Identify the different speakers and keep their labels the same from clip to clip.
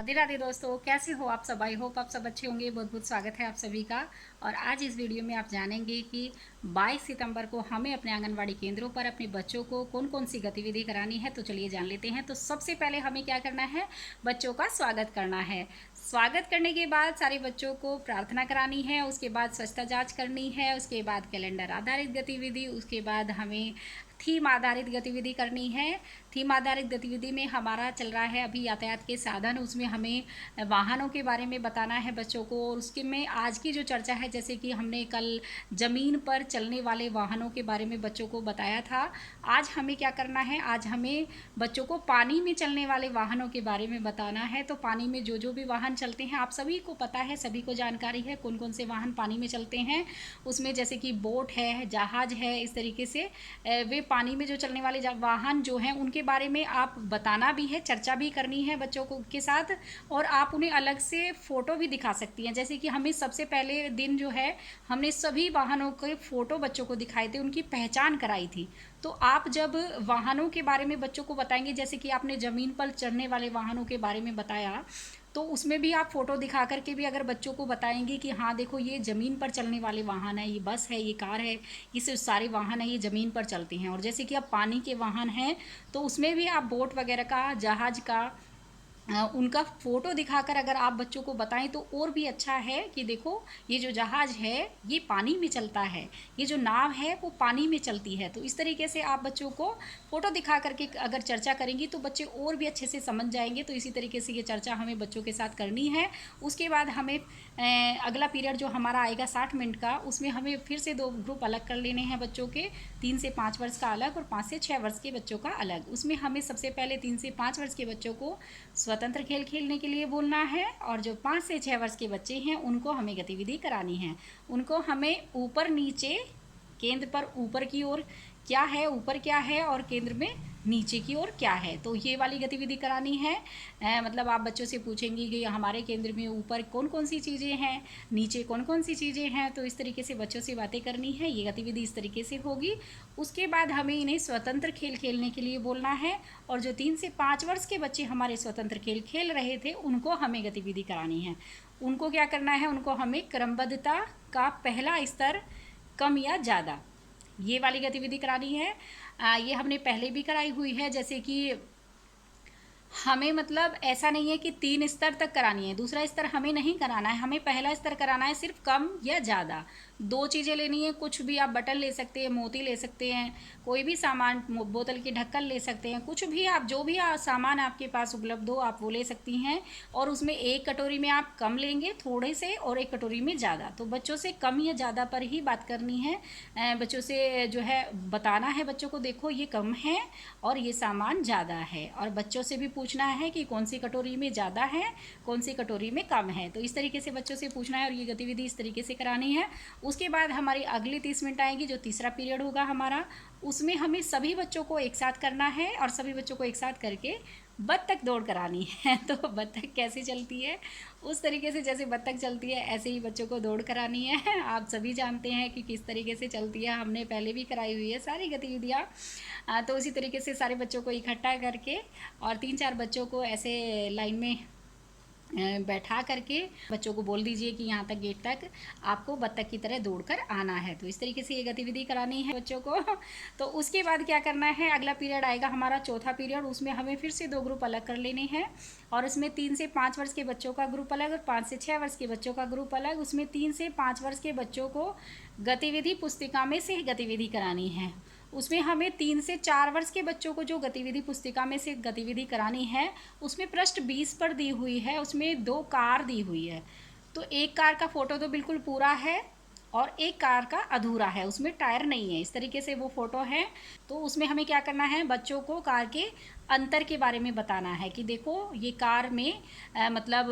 Speaker 1: राधे राधे दोस्तों, कैसे हो आप सब। आई होप आप सब अच्छे होंगे। बहुत बहुत स्वागत है आप सभी का। और आज इस वीडियो में आप जानेंगे कि 22 सितंबर को हमें अपने आंगनवाड़ी केंद्रों पर अपने बच्चों को कौन कौन सी गतिविधि करानी है। तो चलिए जान लेते हैं। तो सबसे पहले हमें क्या करना है, बच्चों का स्वागत करना है। स्वागत करने के बाद सारे बच्चों को प्रार्थना करानी है, उसके बाद स्वच्छता जांच करनी है, उसके बाद कैलेंडर आधारित गतिविधि, उसके बाद हमें थीम आधारित गतिविधि करनी है। थीम आधारित गतिविधि में हमारा चल रहा है अभी यातायात के साधन, उसमें हमें वाहनों के बारे में बताना है बच्चों को। और उसके में आज की जो चर्चा है, जैसे कि हमने कल ज़मीन पर चलने वाले वाहनों के बारे में बच्चों को बताया था, आज हमें क्या करना है, आज हमें बच्चों को पानी में चलने वाले वाहनों के बारे में बताना है। तो पानी में जो जो भी वाहन चलते हैं, आप सभी को पता है, सभी को जानकारी है कौन कौन से वाहन पानी में चलते हैं। उसमें जैसे कि बोट है, जहाज़ है, इस तरीके से वे पानी में जो चलने वाले वाहन जो हैं उनके बारे में आप बताना भी है, चर्चा भी करनी है बच्चों को के साथ। और आप उन्हें अलग से फ़ोटो भी दिखा सकती हैं। जैसे कि हमें सबसे पहले दिन जो है, हमने सभी वाहनों के फ़ोटो बच्चों को दिखाए थे, उनकी पहचान कराई थी। तो आप जब वाहनों के बारे में बच्चों को बताएंगे, जैसे कि आपने ज़मीन पर चलने वाले वाहनों के बारे में बताया, तो उसमें भी आप फ़ोटो दिखा करके भी अगर बच्चों को बताएंगे कि हाँ देखो, ये ज़मीन पर चलने वाले वाहन है, ये बस है, ये कार है, ये सिर्फ सारे वाहन है, ये ज़मीन पर चलते हैं। और जैसे कि अब पानी के वाहन हैं, तो उसमें भी आप बोट वगैरह का, जहाज़ का, उनका फ़ोटो दिखाकर अगर आप बच्चों को बताएं तो और भी अच्छा है कि देखो, ये जो जहाज़ है ये पानी में चलता है, ये जो नाव है वो पानी में चलती है। तो इस तरीके से आप बच्चों को फ़ोटो दिखा करके अगर चर्चा करेंगी तो बच्चे और भी अच्छे से समझ जाएंगे। तो इसी तरीके से ये चर्चा हमें बच्चों के साथ करनी है। उसके बाद हमें अगला पीरियड जो हमारा आएगा 60 मिनट का, उसमें हमें फिर से 2 ग्रुप अलग कर लेने हैं बच्चों के। 3 से 5 वर्ष का अलग और 5 से 6 वर्ष के बच्चों का अलग। उसमें हमें सबसे पहले 3 से 5 वर्ष के बच्चों को स्वतंत्र खेल खेलने के लिए बोलना है, और जो 5 से 6 वर्ष के बच्चे हैं उनको हमें गतिविधि करानी है। उनको हमें ऊपर नीचे, केंद्र पर ऊपर की ओर क्या है, ऊपर क्या है, और केंद्र में नीचे की ओर क्या है, तो ये वाली गतिविधि करानी है। मतलब आप बच्चों से पूछेंगी कि हमारे केंद्र में ऊपर कौन कौन सी चीज़ें हैं, नीचे कौन कौन सी चीज़ें हैं। तो इस तरीके से बच्चों से बातें करनी है। ये गतिविधि इस तरीके से होगी। उसके बाद हमें इन्हें स्वतंत्र खेल खेलने के लिए बोलना है, और जो 3 से 5 वर्ष के बच्चे हमारे स्वतंत्र खेल खेल रहे थे उनको हमें गतिविधि करानी है। उनको क्या करना है, उनको हमें क्रमबद्धता का पहला स्तर कम या ज़्यादा, ये वाली गतिविधि करानी है। ये हमने पहले भी कराई हुई है। जैसे कि हमें मतलब ऐसा नहीं है कि 3 स्तर तक करानी है, दूसरा स्तर हमें नहीं कराना है, हमें पहला स्तर कराना है, सिर्फ कम या ज़्यादा 2 चीज़ें लेनी है। कुछ भी आप बटन ले सकते हैं, मोती ले सकते हैं, कोई भी सामान, बोतल की ढक्कन ले सकते हैं, कुछ भी आप, जो भी सामान आपके पास उपलब्ध हो आप वो ले सकती हैं। और उसमें एक कटोरी में आप कम लेंगे थोड़े से, और एक कटोरी में ज़्यादा। तो बच्चों से कम या ज़्यादा पर ही बात करनी है। बच्चों से जो है बताना है बच्चों को, देखो ये कम है और ये सामान ज़्यादा है। और बच्चों से भी पूछना है कि कौन सी कटोरी में ज़्यादा है, कौन सी कटोरी में कम है। तो इस तरीके से बच्चों से पूछना है, और ये गतिविधि इस तरीके से करानी है। उसके बाद हमारी अगली 30 मिनट आएगी, जो तीसरा पीरियड होगा हमारा, उसमें हमें सभी बच्चों को एक साथ करना है, और सभी बच्चों को एक साथ करके बत्तख दौड़ करानी है। तो बत्तख कैसे चलती है, उस तरीके से जैसे बत्तख चलती है ऐसे ही बच्चों को दौड़ करानी है। आप सभी जानते हैं कि किस तरीके से चलती है, हमने पहले भी कराई हुई है सारी गतिविधियाँ। तो इसी तरीके से सारे बच्चों को इकट्ठा करके और 3-4 बच्चों को ऐसे लाइन में बैठा करके बच्चों को बोल दीजिए कि यहाँ तक, गेट तक आपको बत्तख की तरह दौड़कर आना है। तो इस तरीके से ये गतिविधि करानी है बच्चों को। तो उसके बाद क्या करना है, अगला पीरियड आएगा हमारा चौथा पीरियड, उसमें हमें फिर से 2 ग्रुप अलग कर लेने हैं। और उसमें 3 से 5 वर्ष के बच्चों का ग्रुप अलग और 5 से 6 वर्ष के बच्चों का ग्रुप अलग। उसमें 3 से 5 वर्ष के बच्चों को गतिविधि पुस्तिका में से गतिविधि करानी है। उसमें हमें 3 से 4 वर्ष के बच्चों को जो गतिविधि पुस्तिका में से गतिविधि करानी है, उसमें पृष्ठ 20 पर दी हुई है, उसमें 2 कार दी हुई है। तो एक कार का फ़ोटो तो बिल्कुल पूरा है, और एक कार का अधूरा है, उसमें टायर नहीं है, इस तरीके से वो फ़ोटो है। तो उसमें हमें क्या करना है, बच्चों को कार के अंतर के बारे में बताना है कि देखो ये कार में मतलब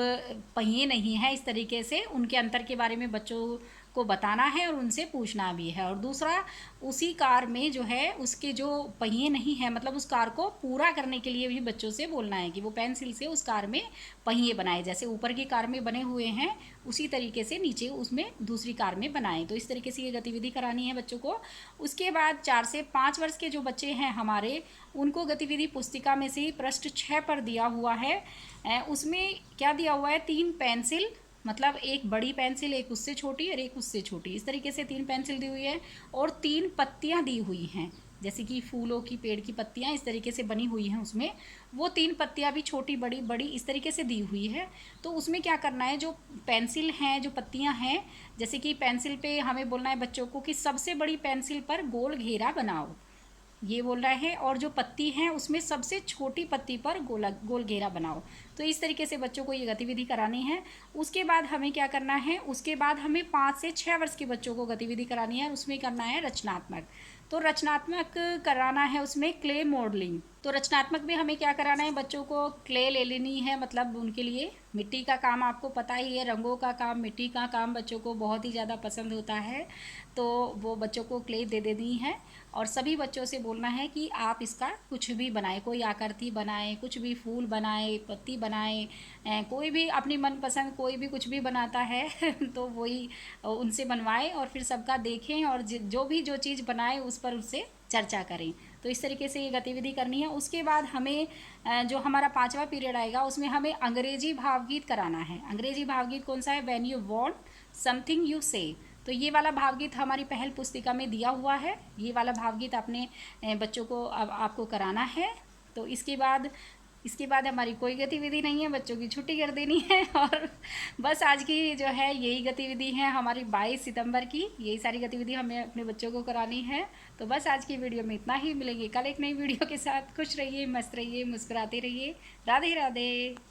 Speaker 1: पहिए नहीं है, इस तरीके से उनके अंतर के बारे में बच्चों को बताना है और उनसे पूछना भी है। और दूसरा, उसी कार में जो है उसके जो पहिए नहीं है, मतलब उस कार को पूरा करने के लिए भी बच्चों से बोलना है कि वो पेंसिल से उस कार में पहिए बनाए, जैसे ऊपर की कार में बने हुए हैं उसी तरीके से नीचे उसमें दूसरी कार में बनाएं। तो इस तरीके से ये गतिविधि करानी है बच्चों को। उसके बाद 4 से 5 वर्ष के जो बच्चे हैं हमारे, उनको गतिविधि पुस्तिका में से पृष्ठ 6 पर दिया हुआ है। उसमें क्या दिया हुआ है, 3 पेंसिल, मतलब एक बड़ी पेंसिल, एक उससे छोटी और एक उससे छोटी, इस तरीके से 3 पेंसिल दी हुई है और 3 पत्तियां दी हुई हैं, जैसे कि फूलों की, पेड़ की पत्तियां इस तरीके से बनी हुई हैं उसमें, वो 3 पत्तियां भी छोटी बड़ी बड़ी इस तरीके से दी हुई है। तो उसमें क्या करना है, जो पेंसिल हैं, जो पत्तियां हैं, जैसे कि पेंसिल पे हमें बोलना है बच्चों को कि सबसे बड़ी पेंसिल पर गोल घेरा बनाओ, ये बोल रहा है, और जो पत्ती है उसमें सबसे छोटी पत्ती पर गोल घेरा बनाओ। तो इस तरीके से बच्चों को ये गतिविधि करानी है। उसके बाद हमें क्या करना है, उसके बाद हमें 5 से 6 वर्ष के बच्चों को गतिविधि करानी है, उसमें करना है रचनात्मक। तो रचनात्मक कराना है उसमें क्ले मॉडलिंग। तो रचनात्मक में हमें क्या कराना है, बच्चों को क्ले ले लेनी है, मतलब उनके लिए मिट्टी का काम, आपको पता ही है रंगों का काम, मिट्टी का काम बच्चों को बहुत ही ज़्यादा पसंद होता है, तो वो बच्चों को क्ले दे देनी है। और सभी बच्चों से बोलना है कि आप इसका कुछ भी बनाए, कोई आकृति बनाए, कुछ भी फूल बनाए, पत्ती बनाए, कोई भी अपनी मनपसंद कोई भी कुछ भी बनाता है तो वही उनसे बनवाएं और फिर सबका देखें और जो भी जो चीज़ बनाए उस पर उससे चर्चा करें। तो इस तरीके से ये गतिविधि करनी है। उसके बाद हमें जो हमारा 5वां पीरियड आएगा उसमें हमें अंग्रेजी भावगीत कराना है। अंग्रेजी भावगीत कौन सा है, when you want something you से। तो ये वाला भावगीत हमारी पहल पुस्तिका में दिया हुआ है, ये वाला भावगीत अपने बच्चों को अब आपको कराना है। तो इसके बाद हमारी कोई गतिविधि नहीं है, बच्चों की छुट्टी कर देनी है। और बस आज की जो है यही गतिविधि है हमारी 22 सितंबर की, यही सारी गतिविधि हमें अपने बच्चों को करानी है। तो बस आज की वीडियो में इतना ही, मिलेंगे कल एक नई वीडियो के साथ। खुश रहिए, मस्त रहिए, मुस्कुराते रहिए। राधे राधे।